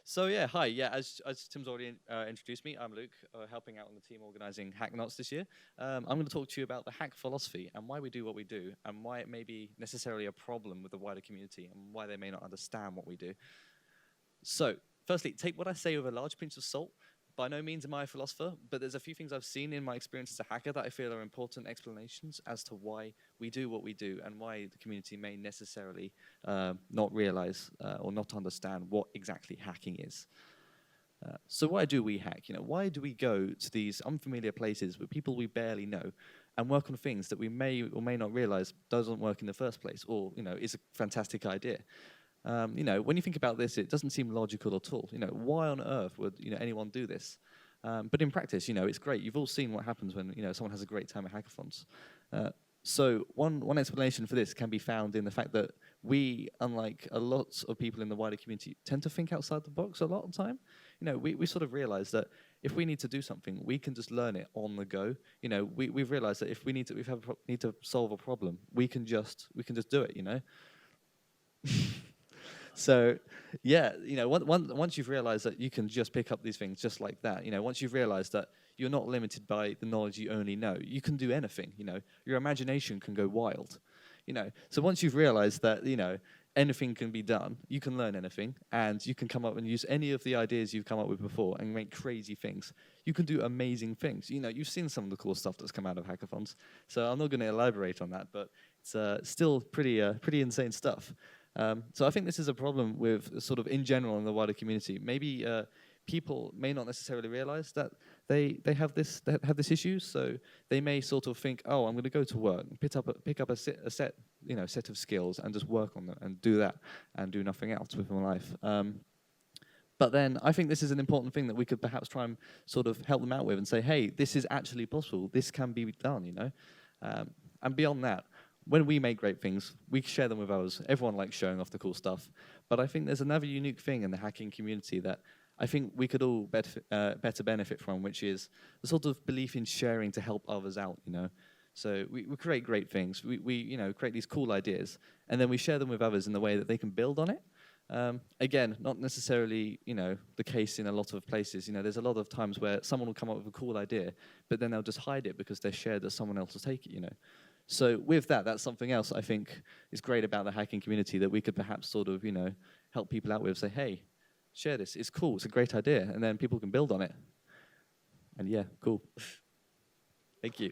So yeah, hi. Yeah, as Tim's already introduced me, I'm Luke, helping out on the team organizing HackNotts this year. I'm going to talk to you about the hack philosophy and why we do what we do, and why it may be necessarily a problem with the wider community, and why they may not understand what we do. So, firstly, take what I say with a large pinch of salt. By no means am I a philosopher, but there's a few things I've seen in my experience as a hacker that I feel are important explanations as to why we do what we do and why the community may necessarily not realize or not understand what exactly hacking is. So why do we hack? Why do we go to these unfamiliar places with people we barely know and work on things that we may or may not realize doesn't work in the first place, or is a fantastic idea? When you think about this, it doesn't seem logical at all. Why on earth would anyone do this? But in practice, it's great. You've all seen what happens when someone has a great time at hackathons. So one explanation for this can be found in the fact that we, unlike a lot of people in the wider community, tend to think outside the box a lot of the time. We sort of realize that if we need to do something, we can just learn it on the go. We've realized that if we need to solve a problem, we can just do it. So, yeah, once you've realized that you can just pick up these things just like that, once you've realized that you're not limited by the knowledge you only know, you can do anything, your imagination can go wild, So once you've realized that, anything can be done, you can learn anything, and you can come up and use any of the ideas you've come up with before and make crazy things. You can do amazing things. You've seen some of the cool stuff that's come out of hackathons, so I'm not going to elaborate on that, but it's still pretty insane stuff. So I think this is a problem with sort of in general in the wider community. Maybe people may not necessarily realize that they have this issue, so they may sort of think, oh, I'm going to go to work, pick up a set of skills and just work on them and do that and do nothing else with my life. But then I think this is an important thing that we could perhaps try and sort of help them out with and say, hey, this is actually possible. This can be done, And beyond that, when we make great things, we share them with others. Everyone likes showing off the cool stuff. But I think there's another unique thing in the hacking community that I think we could all better benefit from, which is the sort of belief in sharing to help others out, So we create great things. We create these cool ideas, and then we share them with others in the way that they can build on it. Again, not necessarily, the case in a lot of places. There's a lot of times where someone will come up with a cool idea, but then they'll just hide it because they're scared that someone else will take it, So with that, that's something else I think is great about the hacking community that we could perhaps sort of, help people out with. Say, hey, share this. It's cool. It's a great idea. And then people can build on it. And yeah, cool. Thank you.